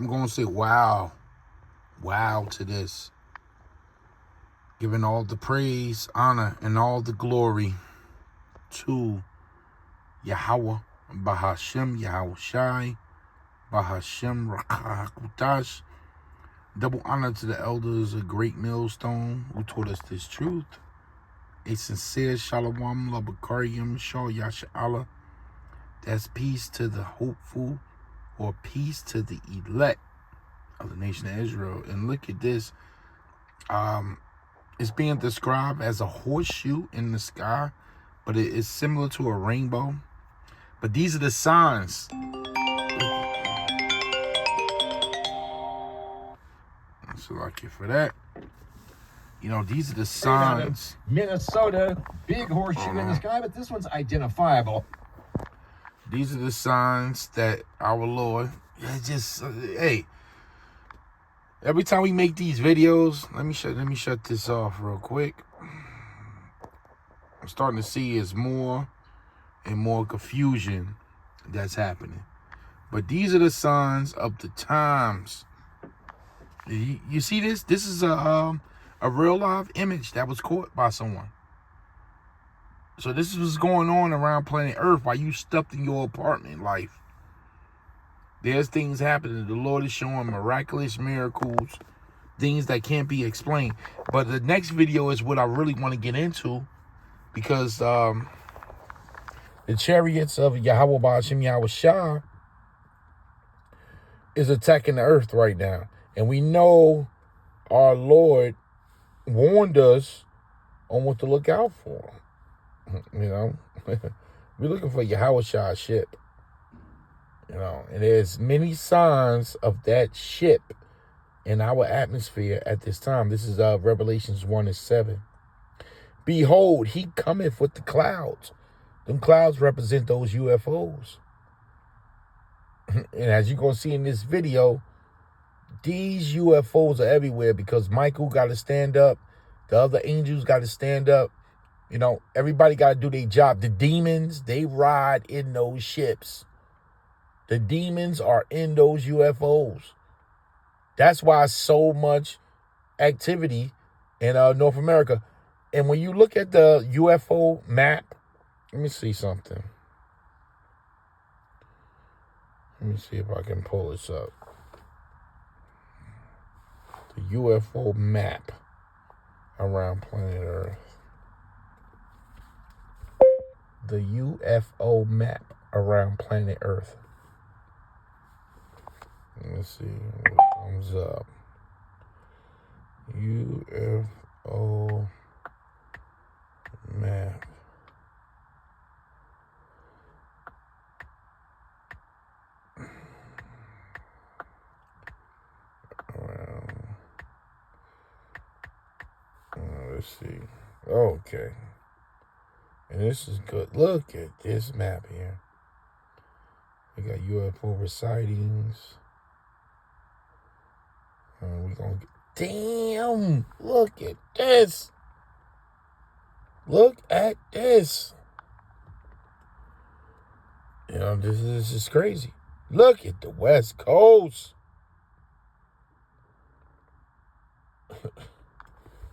I'm going to say wow. Wow to this. Giving all the praise, honor, and all the glory to Yahweh, Bahashem, Yahweh Shai, Bahashem, Rakakutash. Double honor to the elders of Great Millstone who taught us this truth. A sincere Shalom, Labakarim, Shah Yasha'Allah. That's peace to the hopeful, or peace to the elect of the nation of Israel. And look at this. It's being described as a horseshoe in the sky, but it is similar to a rainbow. But these are the signs. So like it for that. You know, these are the signs. Minnesota, big horseshoe in the sky, but this one's identifiable. These are the signs that our Lord, hey, every time we make these videos, let me shut this off real quick. I'm starting to see is more and more confusion that's happening. But these are the signs of the times. You see this? This is a real live image that was caught by someone. So this is what's going on around planet Earth while you stuffed in your apartment life. There's things happening. The Lord is showing miraculous miracles, things that can't be explained. But the next video is what I really want to get into, because the chariots of Yahweh Ba'ashem Yahweh Shah is attacking the earth right now. And we know our Lord warned us on what to look out for. You know, we're looking for Yahweh Shah's ship. You know, and there's many signs of that ship in our atmosphere at this time. This is Revelations 1:7. Behold, he cometh with the clouds. Them clouds represent those UFOs. And as you're going to see in this video, these UFOs are everywhere because Michael got to stand up. The other angels got to stand up. You know, everybody got to do their job. The demons, they ride in those ships. The demons are in those UFOs. That's why so much activity in North America. And when you look at the UFO map, let me see something. Let me see if I can pull this up. The UFO map around planet Earth. The UFO map around planet Earth. Let's see what comes up. UFO map. Let's see. Okay. And this is good. Look at this map here. We got UFO sightings. We gonna get, damn! Look at this. Look at this. You know, this is crazy. Look at the West Coast.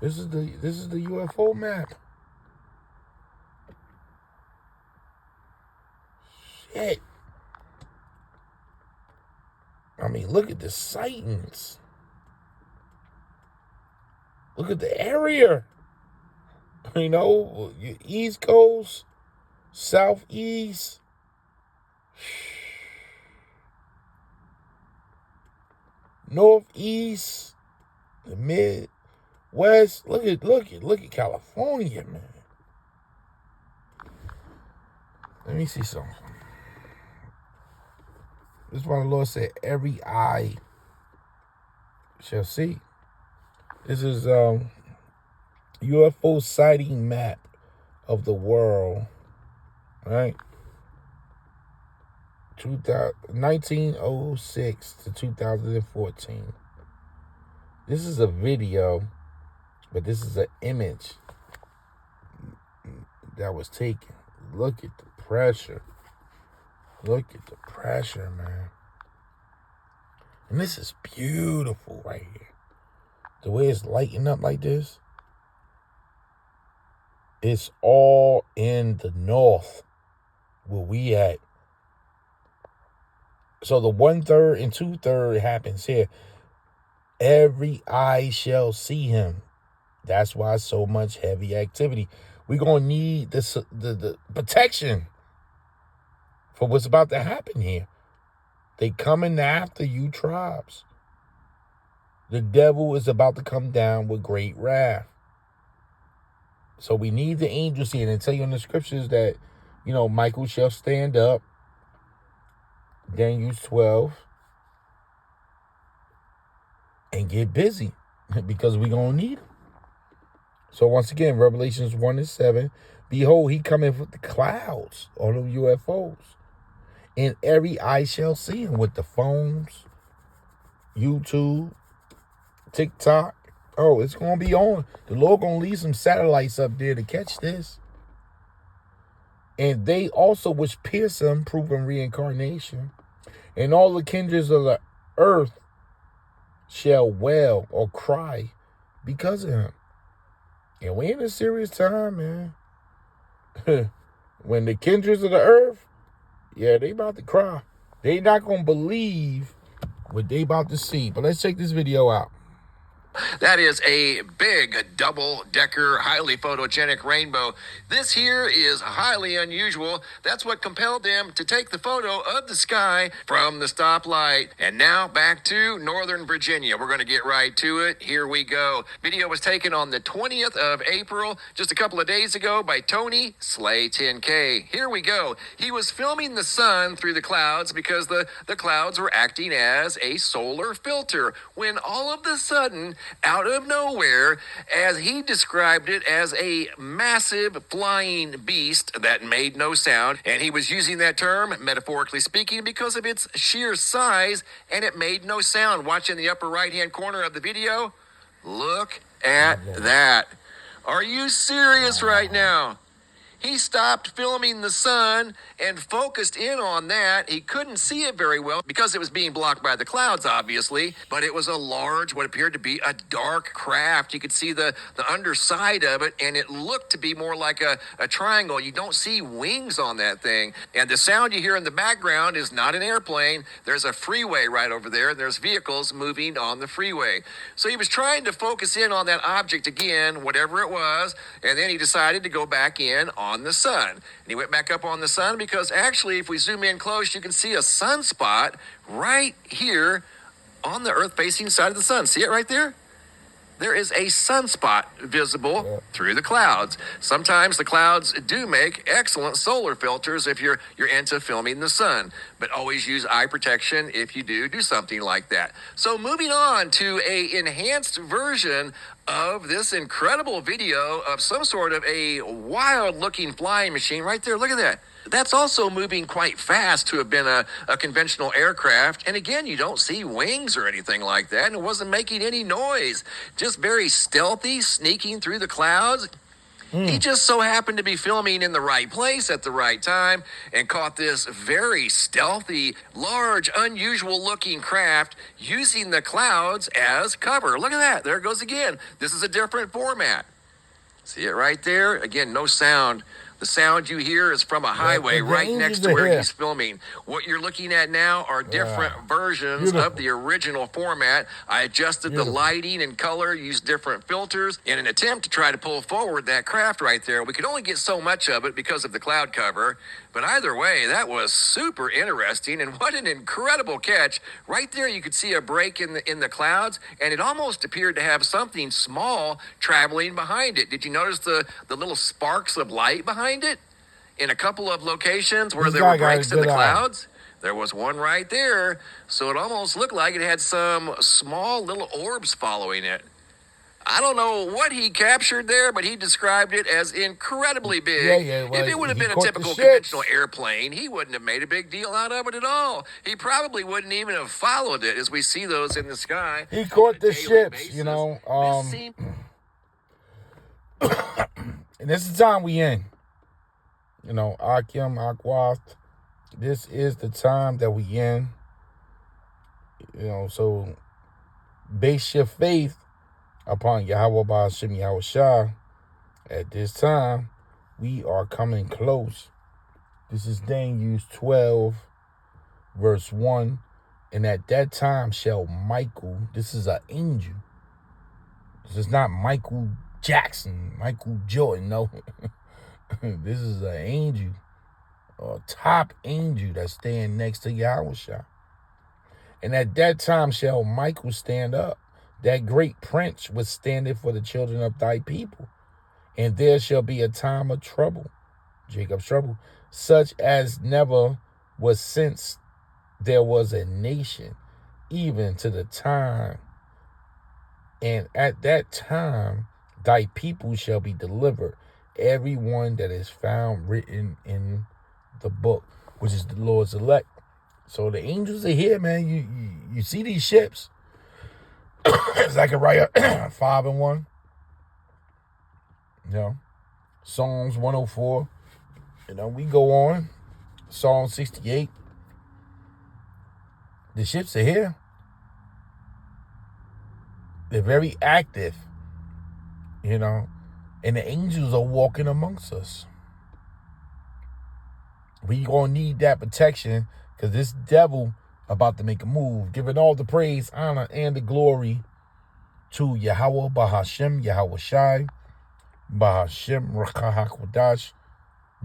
This is the UFO map. Shit. I mean, look at the sightings. Look at the area. You know, East Coast, Southeast. Northeast, the Midwest. Look at California, man. Let me see something. This is why the Lord said, every eye shall see. This is UFO sighting map of the world, right? 1906 to 2014. This is a video, but this is an image that was taken. Look at the pressure. Look at the pressure, man. And this is beautiful right here. The way it's lighting up like this. It's all in the north where we at. So the 1/3 and 2/3 happens here. Every eye shall see him. That's why so much heavy activity. We're going to need the protection for what's about to happen here. They coming after you tribes. The devil is about to come down with great wrath. So we need the angels here. And tell you in the scriptures that, Michael shall stand up. Daniel 12. And get busy. Because we're going to need him. So once again, Revelations 1:7. Behold, he cometh with the clouds on the UFOs. And every eye shall see him with the phones, YouTube, TikTok. Oh, it's going to be on. The Lord going to leave some satellites up there to catch this. And they also which pierce him, proving reincarnation. And all the kindreds of the earth shall wail or cry because of him. And we in a serious time, man. When the kindreds of the earth, yeah, they about to cry. They not going to believe what they about to see. But let's check this video out. That is a big double-decker, highly photogenic rainbow. This here is highly unusual. That's what compelled them to take the photo of the sky from the stoplight. And now back to Northern Virginia. We're going to get right to it. Here we go. Video was taken on the 20th of April, just a couple of days ago, by Tony Slay 10K. Here we go. He was filming the sun through the clouds because the clouds were acting as a solar filter, when all of a sudden, out of nowhere, as he described it, as a massive flying beast that made no sound. And he was using that term, metaphorically speaking, because of its sheer size, and it made no sound. Watch in the upper right-hand corner of the video. Look at that. Are you serious right now? He stopped filming the sun and focused in on that. He couldn't see it very well because it was being blocked by the clouds, obviously, but it was a large, what appeared to be a dark craft. You could see the underside of it, and it looked to be more like a triangle. You don't see wings on that thing. And the sound you hear in the background is not an airplane. There's a freeway right over there, and there's vehicles moving on the freeway. So he was trying to focus in on that object again, whatever it was, and then he decided to go back in on the sun. And he went back up on the sun because actually, if we zoom in close, you can see a sunspot right here on the Earth-facing side of the sun. See it right there? There is a sunspot visible through the clouds. Sometimes the clouds do make excellent solar filters if you're into filming the sun, but always use eye protection if you do something like that. So moving on to a enhanced version of this incredible video of some sort of a wild-looking flying machine right there. Look at that. That's also moving quite fast to have been a conventional aircraft. And again, you don't see wings or anything like that. And it wasn't making any noise. Just very stealthy, sneaking through the clouds. He just so happened to be filming in the right place at the right time and caught this very stealthy, large, unusual-looking craft using the clouds as cover. Look at that. There it goes again. This is a different format. See it right there? Again, no sound. The sound you hear is from a highway right next to where he's filming. What you're looking at now are different versions of the original format. I adjusted the lighting and color, used different filters in an attempt to try to pull forward that craft right there. We could only get so much of it because of the cloud cover. But either way, that was super interesting, and what an incredible catch. Right there, you could see a break in the clouds, and it almost appeared to have something small traveling behind it. Did you notice the little sparks of light behind it? In a couple of locations where there were breaks in the clouds, there was one right there, so it almost looked like it had some small little orbs following it. I don't know what he captured there, but he described it as incredibly big. If it would have been a typical conventional airplane, he wouldn't have made a big deal out of it at all. He probably wouldn't even have followed it as we see those in the sky. He caught the ships, you know. And this is the time we in. You know, Akim, Akwath. This is the time that we in. So base your faith upon Yahweh Ba'ashem Yahweh Shai. At this time, we are coming close. This is Daniel 12, verse 1. And at that time shall Michael, this is an angel. This is not Michael Jackson, Michael Jordan, no. This is an angel, a top angel that stand next to Yahweh Shai. And at that time shall Michael stand up, that great prince which standeth for the children of thy people. And there shall be a time of trouble, Jacob's trouble, such as never was since there was a nation, even to the time. And at that time thy people shall be delivered, every one that is found written in the book, which is the Lord's elect. So the angels are here, man. You see these ships. Zechariah 5:1. Psalms 104. We go on. Psalm 68. The ships are here. They're very active. And the angels are walking amongst us. We gonna need that protection, because this devil about to make a move. Giving all the praise, honor, and the glory to Yahweh Bahashem, Yahweh Shai, Bahashem Rakah HaKodash.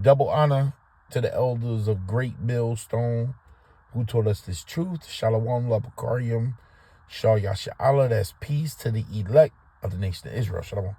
Double honor to the elders of Great Millstone who taught us this truth. Shalom Labakarium. Shal Yasha'Allah, that's peace to the elect of the nation of Israel. Shalom.